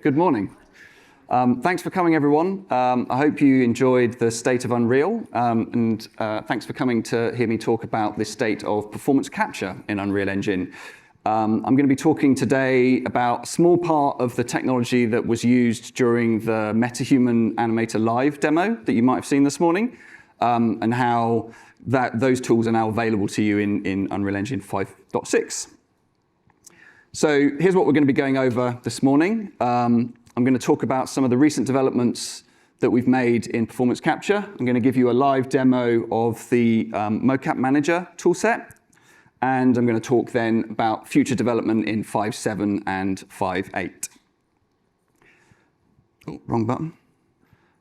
Good morning. Thanks for coming, everyone. I hope you enjoyed the state of Unreal, and thanks for coming to hear me talk about the state of performance capture in Unreal Engine. I'm going to be talking today about a small part of the technology that was used during the MetaHuman Animator live demo that you might have seen this morning, and how those tools are now available to you in Unreal Engine 5.6. So here's what we're going to be going over this morning. I'm going to talk about some of the recent developments that we've made in performance capture. I'm going to give you a live demo of the Mocap Manager toolset. And I'm going to talk then about future development in 5.7 and 5.8. Oh, wrong button.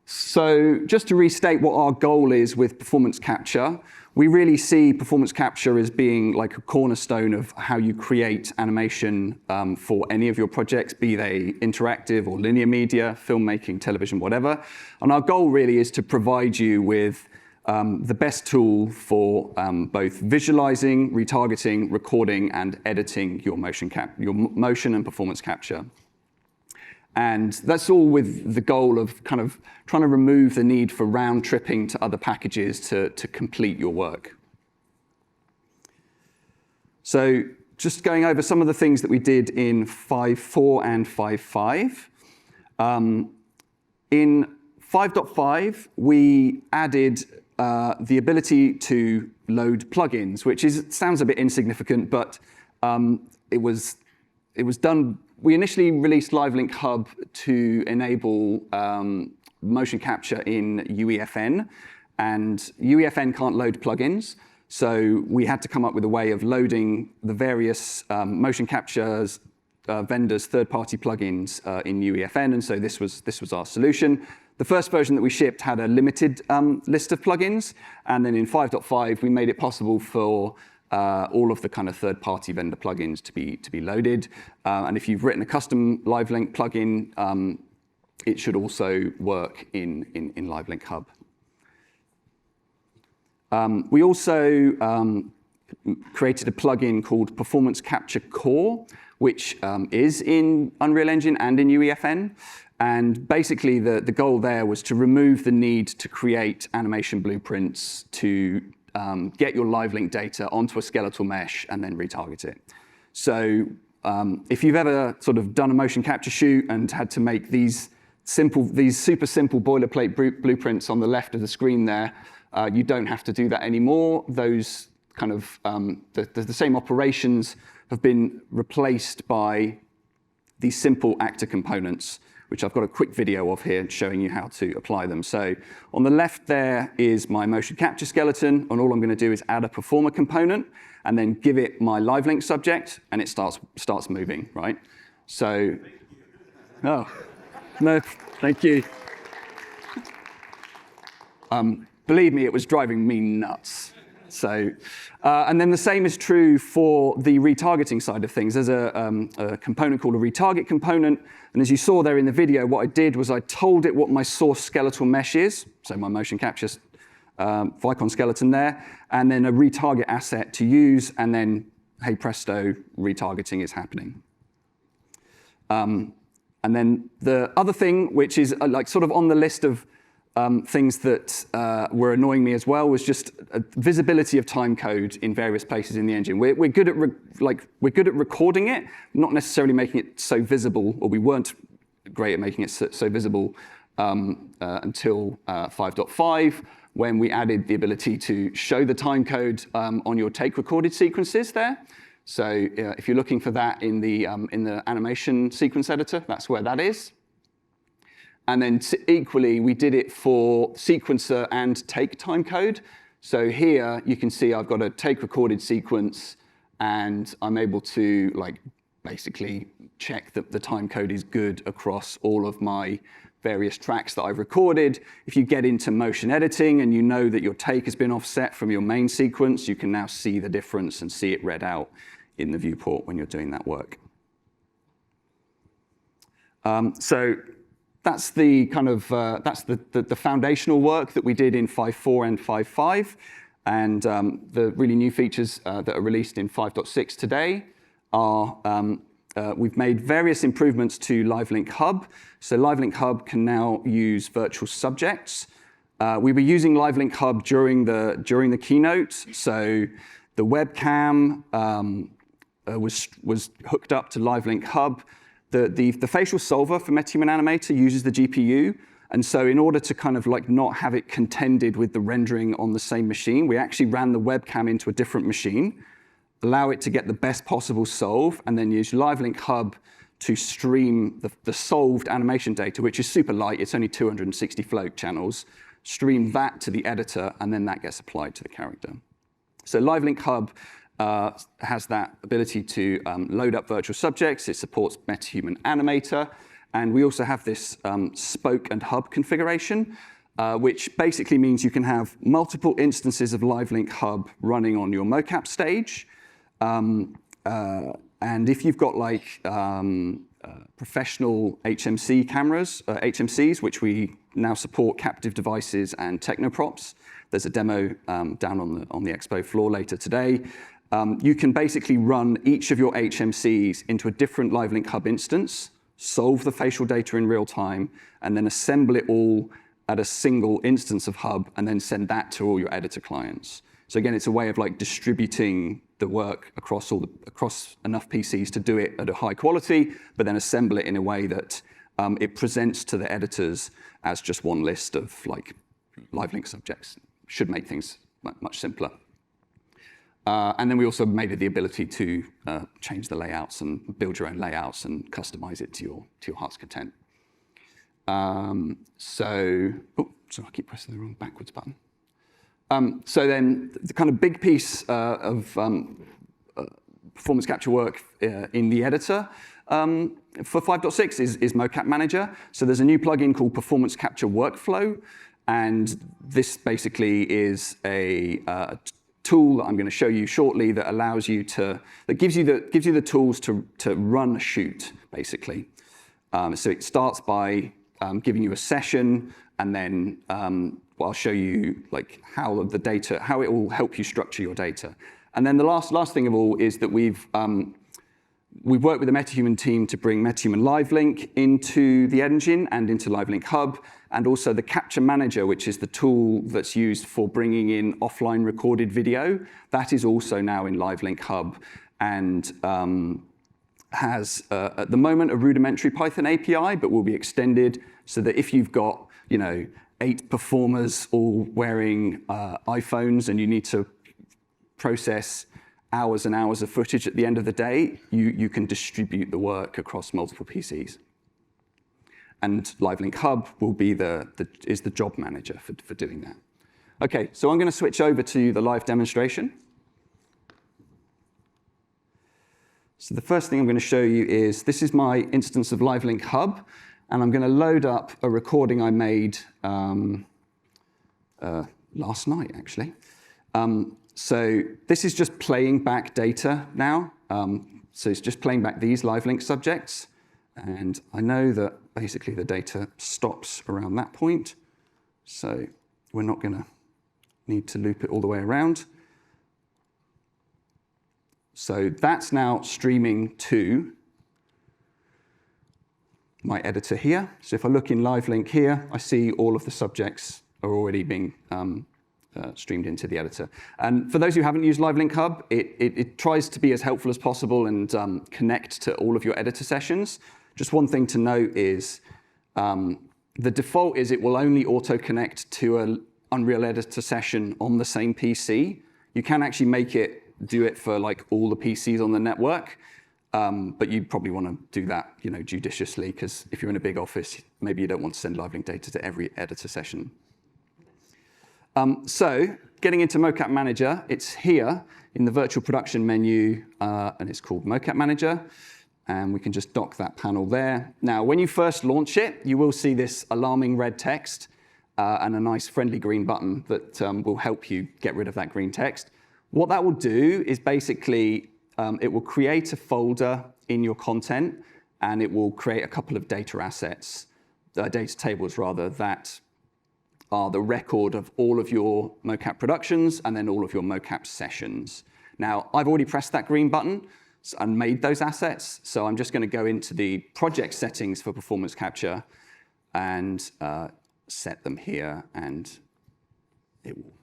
So just to restate what our goal is with performance capture, we really see performance capture as being like a cornerstone of how you create animation for any of your projects, be they interactive or linear media, filmmaking, television, whatever. And our goal really is to provide you with the best tool for both visualizing, retargeting, recording, and editing your motion and performance capture. And that's all with the goal of kind of trying to remove the need for round tripping to other packages to complete your work. So just going over some of the things that we did in 5.4 and 5.5. In 5.5, we added the ability to load plugins, which sounds a bit insignificant, but it was done. We initially released LiveLink Hub to enable motion capture in UEFN, and UEFN can't load plugins, so we had to come up with a way of loading the various motion capture vendors' third-party plugins in UEFN, and so this was our solution. The first version that we shipped had a limited list of plugins, and then in 5.5 we made it possible for all of the kind of third-party vendor plugins to be loaded. And if you've written a custom LiveLink plugin, it should also work in LiveLink Hub. We also created a plugin called Performance Capture Core, which is in Unreal Engine and in UEFN. And basically, the goal there was to remove the need to create animation blueprints to get your LiveLink data onto a skeletal mesh and then retarget it. So if you've ever sort of done a motion capture shoot and had to make these super simple boilerplate blueprints on the left of the screen there, you don't have to do that anymore. Those kind of the same operations have been replaced by these simple actor components, which I've got a quick video of here showing you how to apply them. So on the left there is my motion capture skeleton, and all I'm going to do is add a performer component and then give it my LiveLink subject, and it starts moving, right? So, oh, no, thank you. Believe me, it was driving me nuts. So, and then the same is true for the retargeting side of things. There's a component called a retarget component. And as you saw there in the video, what I did was I told it what my source skeletal mesh is, so my motion capture Vicon skeleton there, and then a retarget asset to use, and then, hey presto, retargeting is happening. And then the other thing, which is like sort of on the list of things that were annoying me as well, was just visibility of time code in various places in the engine. We're good at recording it, not necessarily making it so visible, or we weren't great at making it so visible until 5.5, when we added the ability to show the time code on your take recorded sequences there. So if you're looking for that in the animation sequence editor, that's where that is. And then equally, we did it for sequencer and take time code. So here you can see I've got a take recorded sequence, and I'm able to basically check that the time code is good across all of my various tracks that I've recorded. If you get into motion editing and you know that your take has been offset from your main sequence, you can now see the difference and see it read out in the viewport when you're doing that work. So that's the kind of the foundational work that we did in 5.4 and 5.5, and the really new features that are released in 5.6 today are we've made various improvements to LiveLink Hub. So LiveLink Hub can now use virtual subjects. We were using LiveLink Hub during the keynote. So the webcam was hooked up to LiveLink Hub. The facial solver for MetaHuman Animator uses the GPU. And so in order to kind of like not have it contended with the rendering on the same machine, we actually ran the webcam into a different machine, allow it to get the best possible solve, and then use LiveLink Hub to stream the solved animation data, which is super light. It's only 260 float channels. Stream that to the editor, and then that gets applied to the character. So LiveLink Hub has that ability to load up virtual subjects. It supports MetaHuman Animator. And we also have this spoke and hub configuration, which basically means you can have multiple instances of LiveLink Hub running on your mocap stage. And if you've got like professional HMC cameras, HMCs, which we now support captive devices and technoprops. There's a demo down on the expo floor later today. You can basically run each of your HMCs into a different LiveLink Hub instance, solve the facial data in real time, and then assemble it all at a single instance of Hub, and then send that to all your editor clients. So again, it's a way of like distributing the work across enough PCs to do it at a high quality, but then assemble it in a way that it presents to the editors as just one list of like LiveLink subjects. Should make things much simpler. And then we also made it the ability to change the layouts and build your own layouts and customize it to your heart's content. So I keep pressing the wrong backwards button. So then the kind of big piece of performance capture work in the editor for 5.6 is Mocap Manager. So there's a new plugin called Performance Capture Workflow, and this basically is a tool that I'm going to show you shortly that allows you that gives you the tools to run a shoot basically. So it starts by giving you a session, and then I'll show you like how it will help you structure your data. And then the last thing of all is that we've worked with the MetaHuman team to bring MetaHuman LiveLink into the engine and into LiveLink Hub, and also the Capture Manager, which is the tool that's used for bringing in offline recorded video. That is also now in LiveLink Hub, and has, at the moment, a rudimentary Python API, but will be extended so that if you've got 8 performers all wearing iPhones and you need to process hours and hours of footage at the end of the day, you can distribute the work across multiple PCs. And LiveLink Hub will be is the job manager for doing that. Okay, so I'm going to switch over to the live demonstration. So the first thing I'm going to show you is, this is my instance of LiveLink Hub, and I'm going to load up a recording I made last night, actually. So this is just playing back data now. So it's just playing back these LiveLink subjects. And I know that basically the data stops around that point. So we're not going to need to loop it all the way around. So that's now streaming to my editor here. So if I look in LiveLink here, I see all of the subjects are already being streamed into the editor. And for those who haven't used LiveLink Hub, it tries to be as helpful as possible and connect to all of your editor sessions. Just one thing to note is the default is it will only auto-connect to an Unreal Editor session on the same PC. You can actually make it do it for like all the PCs on the network, but you probably want to do that judiciously, because if you're in a big office, maybe you don't want to send LiveLink data to every editor session. So getting into Mocap Manager, it's here in the virtual production menu, and it's called Mocap Manager. And we can just dock that panel there. Now, when you first launch it, you will see this alarming red text and a nice friendly green button that will help you get rid of that green text. What that will do is basically, it will create a folder in your content, and it will create a couple of data assets, data tables rather, that are the record of all of your mocap productions and then all of your mocap sessions. Now, I've already pressed that green button, and made those assets. So I'm just going to go into the project settings for performance capture and set them here, and it will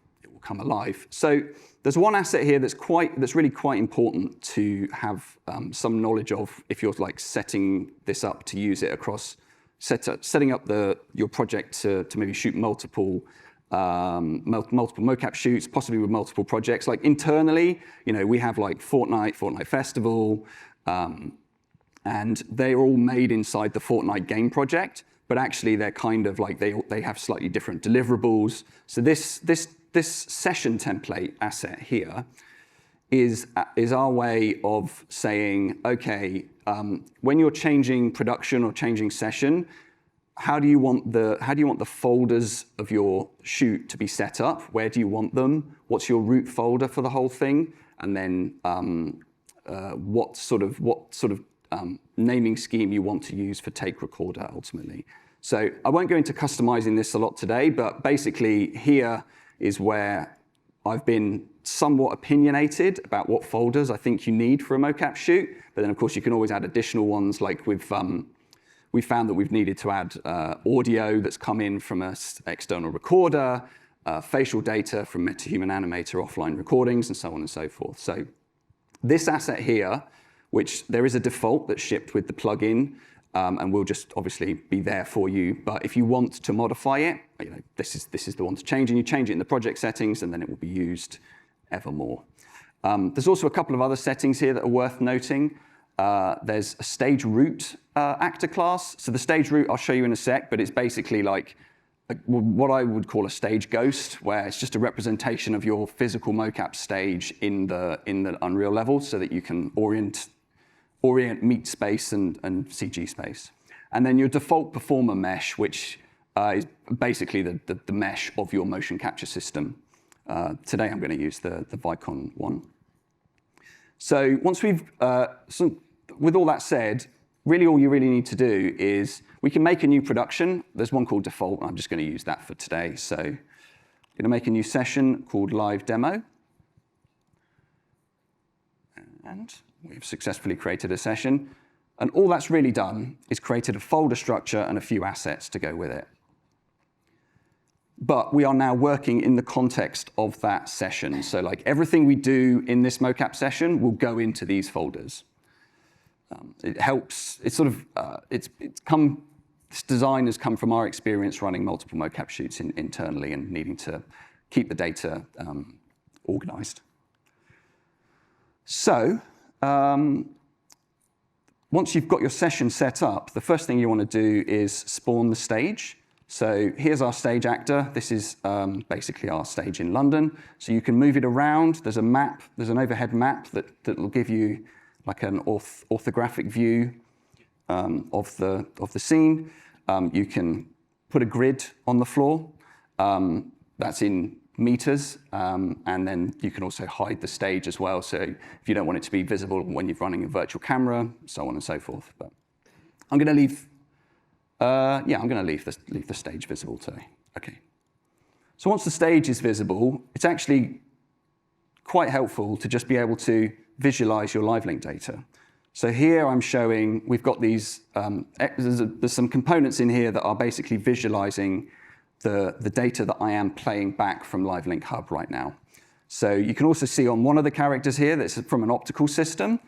come alive. So there's one asset here that's really quite important to have some knowledge of if you're like setting this up to use it across, setting up your project to maybe shoot multiple mocap shoots, possibly with multiple projects. Like internally, we have like Fortnite Festival, and they're all made inside the Fortnite game project, but actually they're kind of like, they have slightly different deliverables. So this session template asset here is our way of saying, okay, when you're changing production or changing session, how do you want the folders of your shoot to be set up? Where do you want them? What's your root folder for the whole thing? And then what sort of naming scheme you want to use for take recorder ultimately. So I won't go into customizing this a lot today, but basically here is where I've been somewhat opinionated about what folders I think you need for a mocap shoot. But then of course you can always add additional ones, like we found that we've needed to add audio that's come in from an external recorder, facial data from MetaHuman Animator offline recordings, and so on and so forth. So this asset here, which there is a default that's shipped with the plugin, and will just obviously be there for you. But if you want to modify it, this is the one to change, and you change it in the project settings, and then it will be used evermore. There's also a couple of other settings here that are worth noting. There's a stage root actor class. So the stage root I'll show you in a sec, but it's basically like what I would call a stage ghost, where it's just a representation of your physical mocap stage in the Unreal level, so that you can orient meat space and CG space. And then your default performer mesh, which is basically the mesh of your motion capture system. Today I'm going to use the Vicon one. So once with all that said, really all you really need to do is, we can make a new production. There's one called default, and I'm just going to use that for today. So I'm going to make a new session called live demo. And we've successfully created a session. And all that's really done is created a folder structure and a few assets to go with it. But we are now working in the context of that session. So like everything we do in this mocap session will go into these folders. It helps, this design has come from our experience running multiple mocap shoots internally and needing to keep the data organized. So once you've got your session set up, the first thing you want to do is spawn the stage. So here's our stage actor. This is basically our stage in London. So you can move it around. There's a map. There's an overhead map that will give you like an orthographic view of the scene. You can put a grid on the floor. That's in meters, and then you can also hide the stage as well. So if you don't want it to be visible when you're running a virtual camera, so on and so forth. But I'm going to leave. I'm going to leave the stage visible today. Okay. So once the stage is visible, it's actually quite helpful to just be able to visualize your live link data. So here I'm showing, we've got these, there's some components in here that are basically visualizing the data that I am playing back from Live Link Hub right now. So you can also see on one of the characters here that's from an optical system,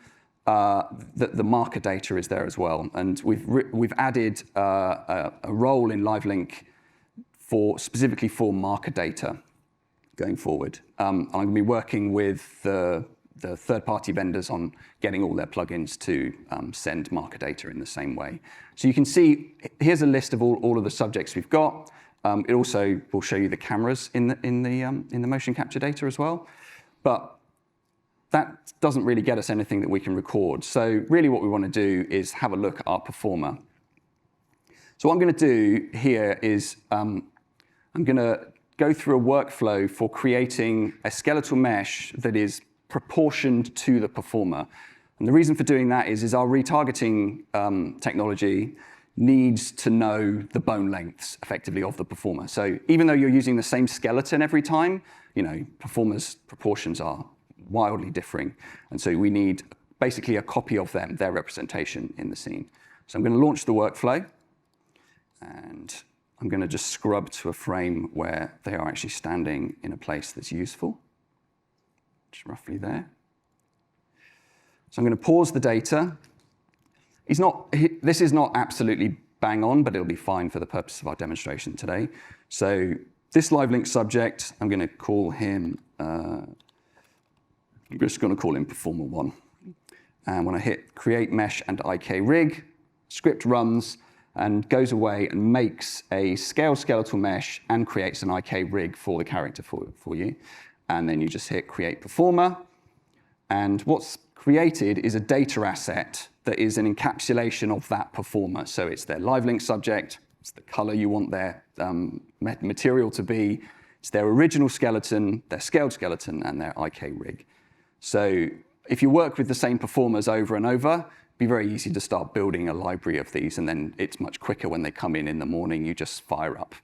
that the marker data is there as well. And we've added a role in Live Link specifically for marker data going forward. I'm going to be working with the third-party vendors on getting all their plugins to send marker data in the same way. So you can see, here's a list of all of the subjects we've got. It also will show you the cameras in the motion capture data as well. But that doesn't really get us anything that we can record. So really what we want to do is have a look at our performer. So what I'm going to do here is I'm going to go through a workflow for creating a skeletal mesh that is proportioned to the performer. And the reason for doing that is our retargeting technology needs to know the bone lengths effectively of the performer. So even though you're using the same skeleton every time, performers' proportions are wildly differing. And so we need basically a copy of them, their representation in the scene. So I'm going to launch the workflow, and I'm going to just scrub to a frame where they are actually standing in a place that's useful, which is roughly there. So I'm going to pause the data. This is not absolutely bang on, but it'll be fine for the purpose of our demonstration today. So this live link subject, I'm going to call him, I'm just going to call him Performer1. And when I hit Create Mesh and IK Rig, script runs and goes away and makes a scaled skeletal mesh and creates an IK rig for the character for you. And then you just hit Create Performer. And what's created is a data asset that is an encapsulation of that performer. So it's their live link subject, it's the color you want their material to be, it's their original skeleton, their scaled skeleton, and their IK rig. So if you work with the same performers over and over, it'd be very easy to start building a library of these, and then it's much quicker when they come in the morning. You just fire up,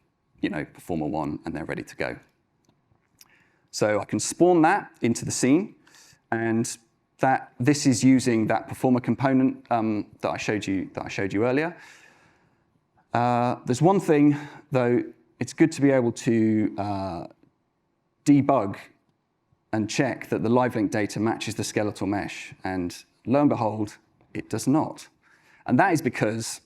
Performer1, and they're ready to go. So I can spawn that into the scene, and this is using that performer component that I showed you earlier. There's one thing, though. It's good to be able to debug and check that the live link data matches the skeletal mesh. And lo and behold, it does not. And that is because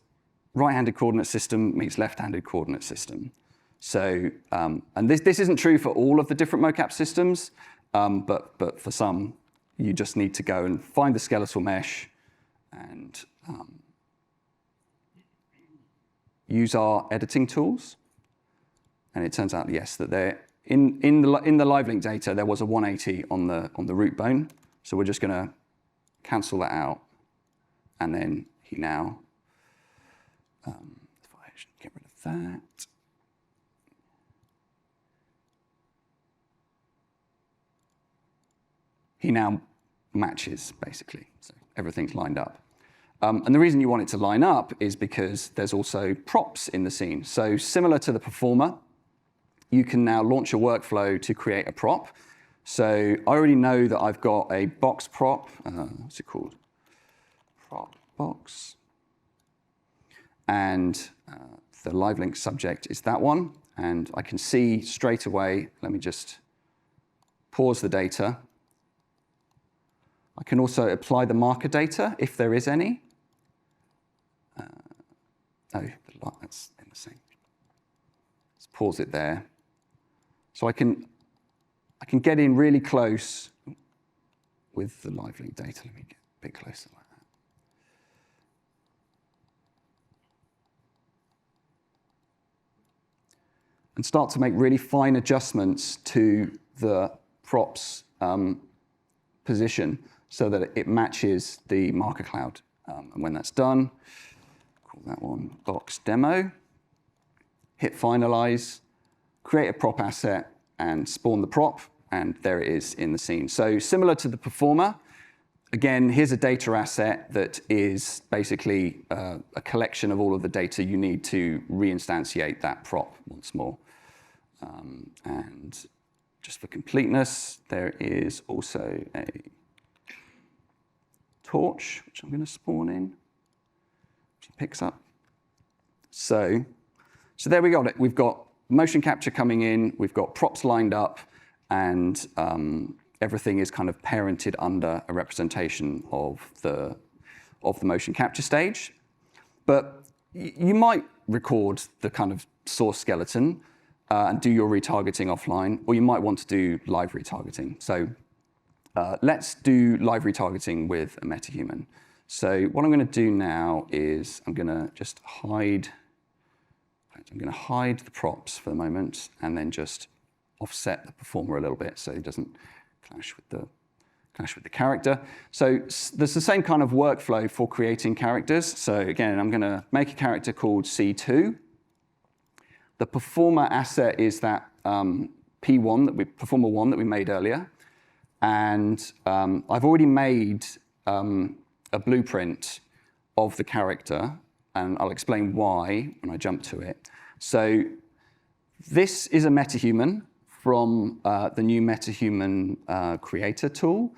right-handed coordinate system meets left-handed coordinate system. So, and this isn't true for all of the different mocap systems, but for some, you just need to go and find the skeletal mesh and use our editing tools. And it turns out, yes, that they're in the live link data, there was a 180 on the root bone. So we're just going to cancel that out. And then he now, if I should get rid of that. He now matches, basically. So everything's lined up. And the reason you want it to line up is because there's also props in the scene. So similar to the performer, you can now launch a workflow to create a prop. So I already know that I've got a box prop. What's it called? Prop box. And the live link subject is that one. And I can see straight away, let me just pause the data. I can also apply the marker data if there is any. That's in the same. Let's pause it there. So I can get in really close with the live link data. Let me get a bit closer like that. And start to make really fine adjustments to the props position so that it matches the marker cloud. And when that's done, call that one box demo, hit finalize, create a prop asset, and spawn the prop, and there it is in the scene. So similar to the performer, again, here's a data asset that is basically a collection of all of the data you need to reinstantiate that prop once more. And just for completeness, there is also a torch, which I'm going to spawn in, which it picks up. So there we got it. We've got motion capture coming in, we've got props lined up, and everything is kind of parented under a representation of the motion capture stage. But you might record the kind of source skeleton and do your retargeting offline, or you might want to do live retargeting. So let's do live retargeting with a MetaHuman. So what I'm going to do now is I'm going to just hide. I'm going to hide the props for the moment, and then just offset the performer a little bit so it doesn't clash with the character. So there's the same kind of workflow for creating characters. So again, I'm going to make a character called C2. The performer asset is that performer1 that we made earlier. And I've already made a blueprint of the character, and I'll explain why when I jump to it. So this is a MetaHuman from the new MetaHuman creator tool,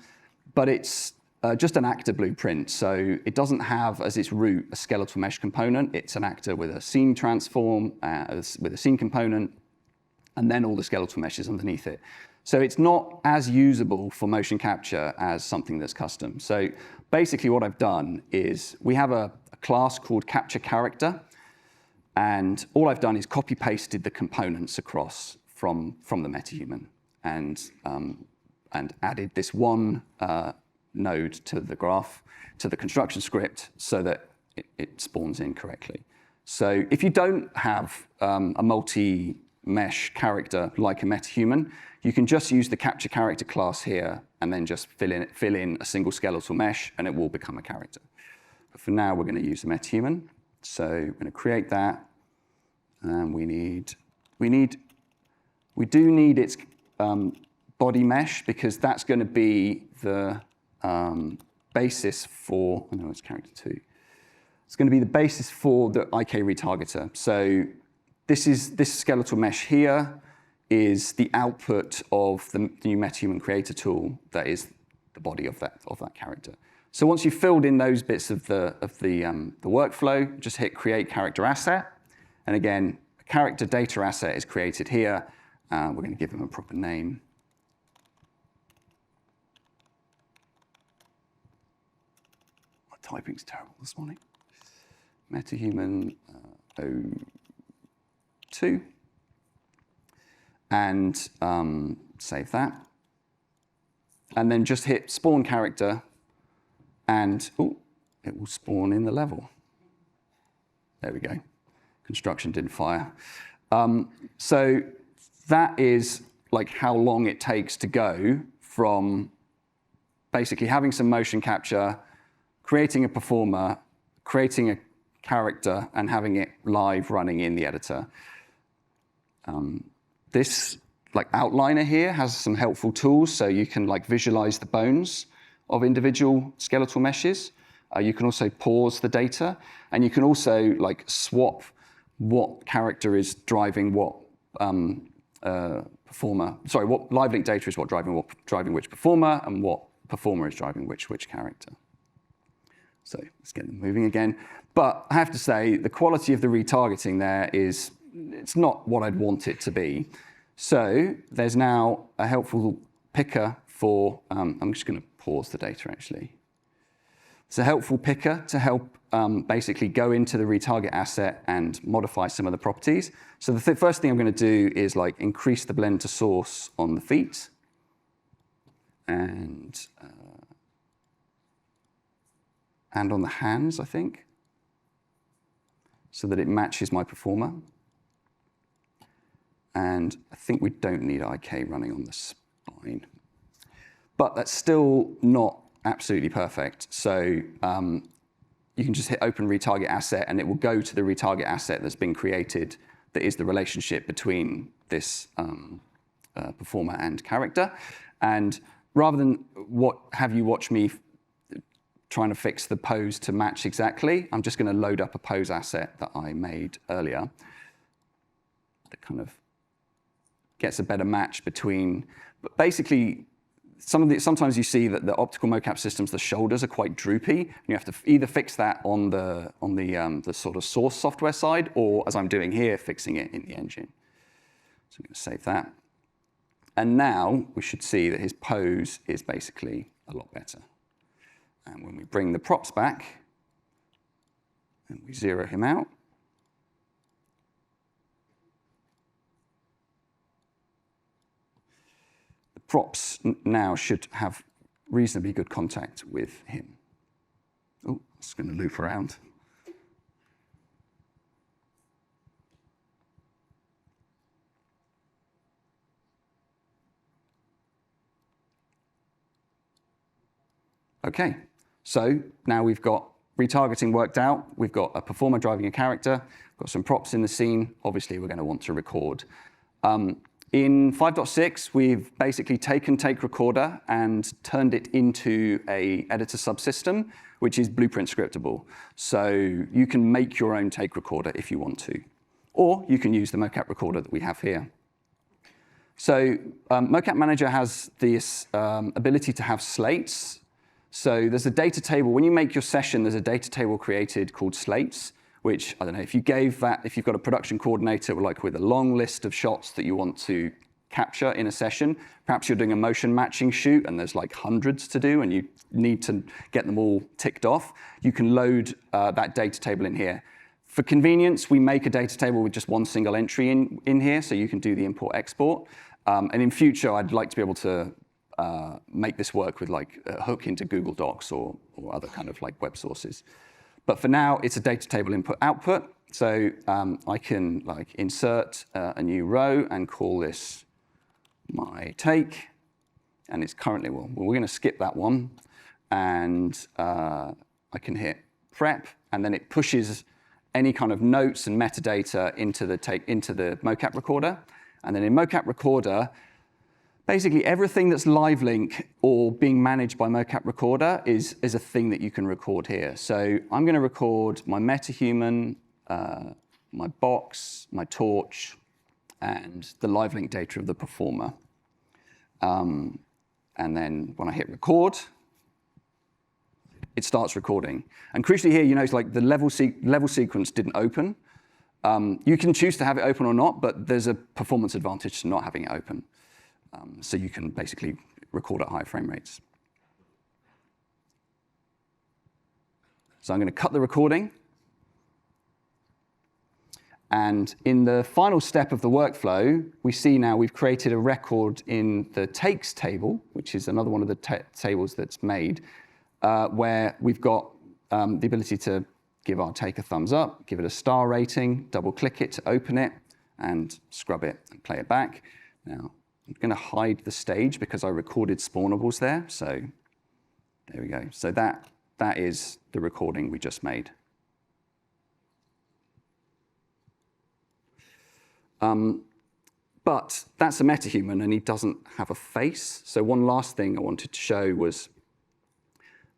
but it's just an actor blueprint. So it doesn't have as its root a skeletal mesh component. It's an actor with a scene transform, with a scene component, and then all the skeletal meshes underneath it. So it's not as usable for motion capture as something that's custom. So basically what I've done is we have a class called capture character, and all I've done is copy pasted the components across from the MetaHuman and added this one node to the graph, to the construction script, so that it spawns in correctly. So if you don't have a multi-mesh character like a MetaHuman, you can just use the capture character class here and then just fill in a single skeletal mesh, and it will become a character. But for now, we're going to use the MetaHuman. So we're going to create that, and we do need its body mesh, because that's going to be the basis for, oh no, it's character 2. It's going to be the basis for the IK retargeter. So this skeletal mesh here is the output of the new MetaHuman creator tool that is the body of that character. So once you've filled in those bits of the workflow, just hit create character asset. And again, a character data asset is created here. We're going to give them a proper name. My typing's terrible this morning. MetaHuman 02. And save that. And then just hit spawn character, and it will spawn in the level. There we go. Construction didn't fire. So that is like how long it takes to go from basically having some motion capture, creating a performer, creating a character, and having it live running in the editor. This outliner here has some helpful tools, so you can visualize the bones of individual skeletal meshes. You can also pause the data, and you can also swap what character is driving what performer. Sorry, what live link data is driving which performer, and what performer is driving which character. So let's get them moving again. But I have to say, the quality of the retargeting there it's not what I'd want it to be. So there's now a helpful picker for, I'm just going to pause the data actually. It's a helpful picker to help basically go into the retarget asset and modify some of the properties. So the first thing I'm going to do is increase the blend to source on the feet. And on the hands, I think, so that it matches my performer. And I think we don't need IK running on the spine. But that's still not absolutely perfect. So you can just hit open retarget asset, and it will go to the retarget asset that's been created that is the relationship between this performer and character. And rather than have you watch me trying to fix the pose to match exactly, I'm just going to load up a pose asset that I made earlier that kind of gets a better match between, but basically, sometimes you see that the optical mocap systems, the shoulders are quite droopy, and you have to either fix that on the sort of source software side, or as I'm doing here, fixing it in the engine. So I'm going to save that. And now we should see that his pose is basically a lot better. And when we bring the props back, and we zero him out, props now should have reasonably good contact with him. Oh, it's going to loop around. Okay, so now we've got retargeting worked out. We've got a performer driving a character. We've got some props in the scene. Obviously, we're going to want to record. In 5.6, we've basically taken take recorder and turned it into a editor subsystem, which is blueprint scriptable. So you can make your own take recorder if you want to, or you can use the mocap recorder that we have here. So Mocap Manager has this ability to have slates So there's a data table. When you make your session, there's a data table created called slates, which, I don't know, if you've got a production coordinator with a long list of shots that you want to capture in a session, perhaps you're doing a motion matching shoot and there's like hundreds to do and you need to get them all ticked off, you can load that data table in here. For convenience, we make a data table with just one single entry in here, so you can do the import-export. And in future, I'd like to be able to make this work with like a hook into Google Docs or other kind of like web sources. But for now, it's a data table input-output. So I can like insert a new row and call this my take. And it's currently, well, we're going to skip that one. And I can hit prep, and then it pushes any kind of notes and metadata into the mocap recorder. And then in mocap recorder, basically everything that's live link or being managed by mocap recorder is a thing that you can record here. So I'm going to record my MetaHuman, my box, my torch, and the live link data of the performer. And then when I hit record, it starts recording. And crucially here, you notice like the level sequence didn't open. You can choose to have it open or not, but there's a performance advantage to not having it open. So you can basically record at high frame rates. So I'm going to cut the recording. And in the final step of the workflow, we see now we've created a record in the takes table, which is another one of the tables that's made, where we've got the ability to give our take a thumbs up, give it a star rating, double-click it to open it, and scrub it and play it back. Now, I'm going to hide the stage because I recorded spawnables there. So there we go. So that is the recording we just made. But that's a MetaHuman, and he doesn't have a face. So one last thing I wanted to show was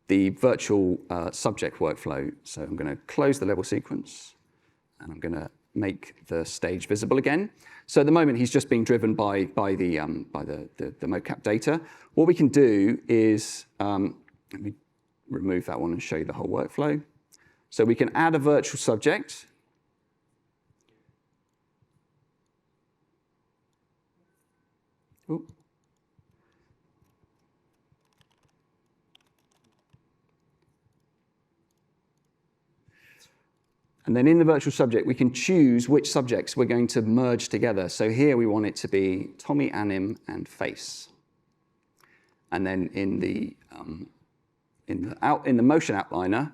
the virtual subject workflow. So I'm going to close the level sequence, and I'm going to make the stage visible again. So at the moment, he's just being driven by the mocap data. What we can do is, let me remove that one and show you the whole workflow. So we can add a virtual subject. Ooh. And then in the virtual subject, we can choose which subjects we're going to merge together. So here we want it to be Tommy, Anim, and face. And then in the motion outliner,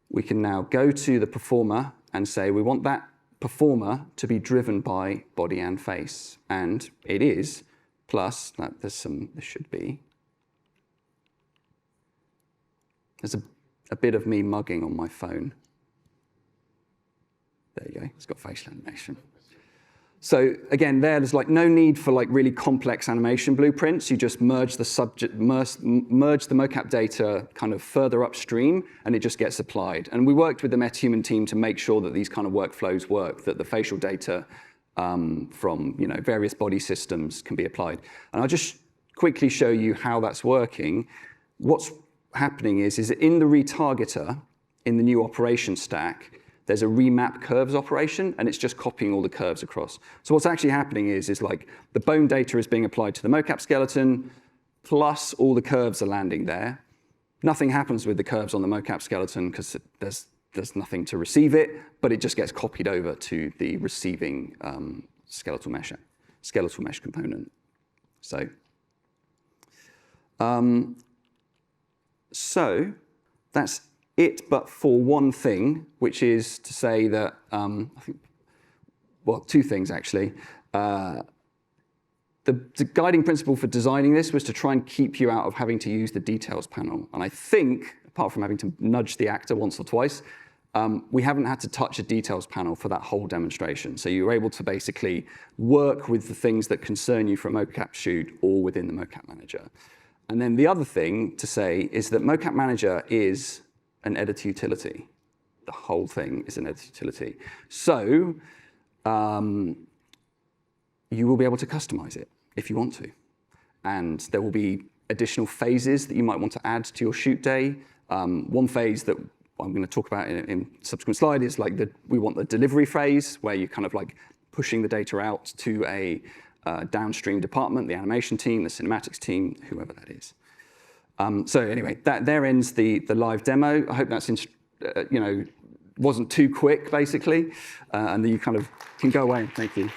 we can now go to the performer and say we want that performer to be driven by body and face. And it is, plus there should be. There's a bit of me mugging on my phone. There you go, it's got facial animation. So again, there's like no need for like really complex animation blueprints. You just merge the mocap data kind of further upstream, and it just gets applied. And we worked with the MetaHuman team to make sure that these kind of workflows work, that the facial data from various body systems can be applied. And I'll just quickly show you how that's working. What's happening is in the retargeter, in the new operation stack, there's a remap curves operation, and it's just copying all the curves across. So what's actually happening is like the bone data is being applied to the mocap skeleton, plus all the curves are landing there. Nothing happens with the curves on the mocap skeleton because there's nothing to receive it, but it just gets copied over to the receiving skeletal mesh component. So that's it, but for one thing, which is to say that, I think, well, two things actually. The guiding principle for designing this was to try and keep you out of having to use the details panel. And I think, apart from having to nudge the actor once or twice, we haven't had to touch a details panel for that whole demonstration. So you were able to basically work with the things that concern you for a mocap shoot all within the mocap manager. And then the other thing to say is that mocap manager is an editor utility. The whole thing is an editor utility. So you will be able to customize it if you want to. And there will be additional phases that you might want to add to your shoot day. One phase that I'm going to talk about in subsequent slide is like we want the delivery phase, where you're kind of like pushing the data out to a downstream department, the animation team, the cinematics team, whoever that is. So anyway, there ends the live demo. I hope that's wasn't too quick, basically, and that you kind of can go away. Thank you.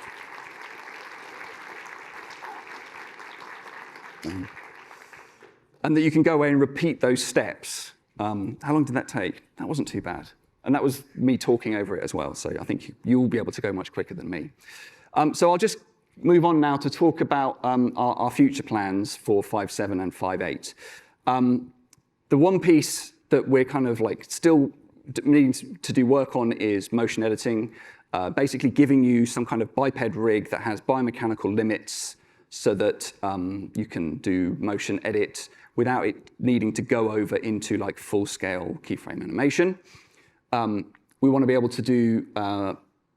And that you can go away and repeat those steps. How long did that take? That wasn't too bad. And that was me talking over it as well, so I think you'll be able to go much quicker than me. So I'll just move on now to talk about our future plans for 5.7 and 5.8. The one piece that we're kind of like still needing to do work on is motion editing, basically giving you some kind of biped rig that has biomechanical limits so that you can do motion edit without it needing to go over into like full-scale keyframe animation. We want to be able to do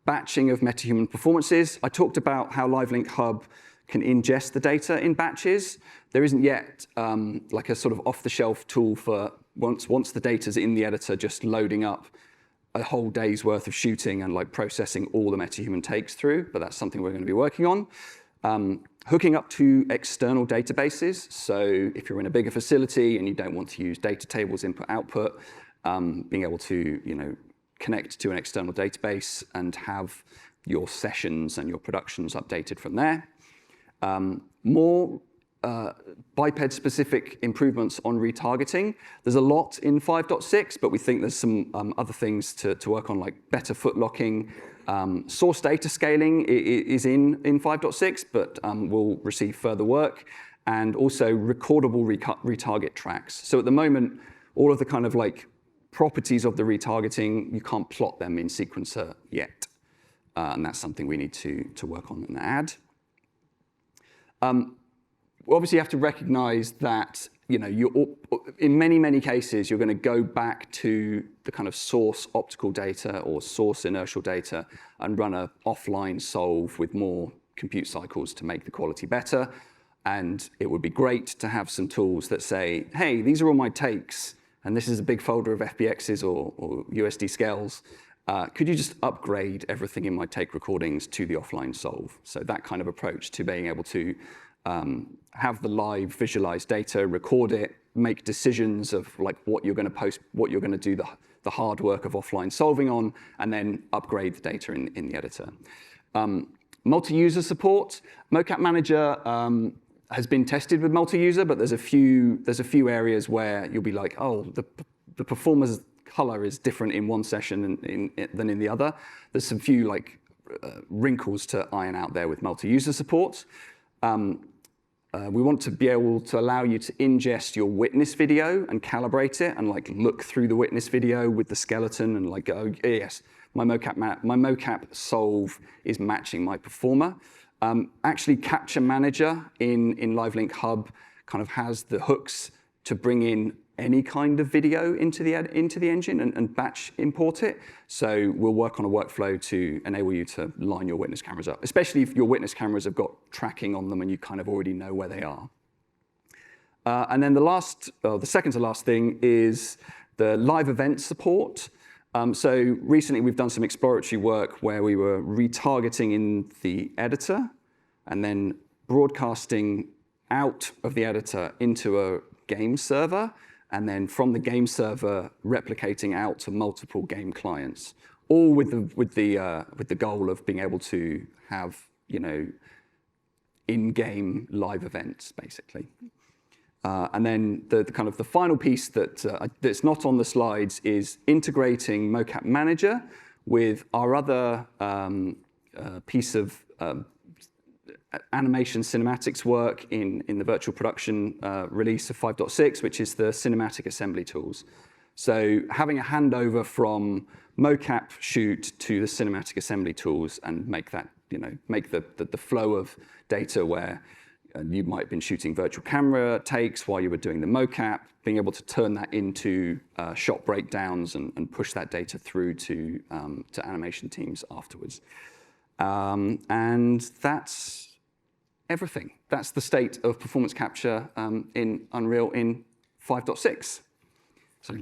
batching of MetaHuman performances. I talked about how LiveLink Hub can ingest the data in batches. There isn't yet like a sort of off-the-shelf tool for once the data's in the editor, just loading up a whole day's worth of shooting and like processing all the MetaHuman takes through, but that's something we're going to be working on. Hooking up to external databases. So if you're in a bigger facility and you don't want to use data tables input-output, being able to connect to an external database and have your sessions and your productions updated from there. More biped-specific improvements on retargeting. There's a lot in 5.6, but we think there's some other things to work on, like better foot locking. Source data scaling is in 5.6, but will receive further work. And also recordable retarget tracks. So at the moment, all of the kind of like properties of the retargeting, you can't plot them in sequencer yet. And that's something we need to work on and add. We obviously have to recognize that in many cases, you're going to go back to the kind of source optical data or source inertial data and run an offline solve with more compute cycles to make the quality better. And it would be great to have some tools that say, hey, these are all my takes, and this is a big folder of FBXs or USD scales. Could you just upgrade everything in my take recordings to the offline solve? So that kind of approach to being able to have the live visualized data, record it, make decisions of like what you're going to post, what you're going to do the hard work of offline solving on, and then upgrade the data in the editor. Multi-user support. Mocap Manager has been tested with multi-user, but there's a few areas where you'll be like, oh, the performer's color is different in one session than in the other. There's some few like wrinkles to iron out there with multi-user support. We want to be able to allow you to ingest your witness video and calibrate it and like look through the witness video with the skeleton and like go, yes, my mocap solve is matching my performer. Actually, Capture Manager in LiveLink Hub kind of has the hooks to bring in any kind of video into the engine and batch import it. So we'll work on a workflow to enable you to line your witness cameras up, especially if your witness cameras have got tracking on them and you kind of already know where they are. And then the second to last thing is the live event support. So recently we've done some exploratory work where we were retargeting in the editor and then broadcasting out of the editor into a game server, and then from the game server replicating out to multiple game clients, all with the goal of being able to have in-game live events basically. And then the kind of the final piece that's not on the slides is integrating Mocap Manager with our other piece of animation cinematics work in the virtual production release of 5.6, which is the cinematic assembly tools. So having a handover from mocap shoot to the cinematic assembly tools and make that, make the flow of data where you might have been shooting virtual camera takes while you were doing the mocap, being able to turn that into shot breakdowns and push that data through to animation teams afterwards. And that's everything. That's the state of performance capture in Unreal in 5.6. So.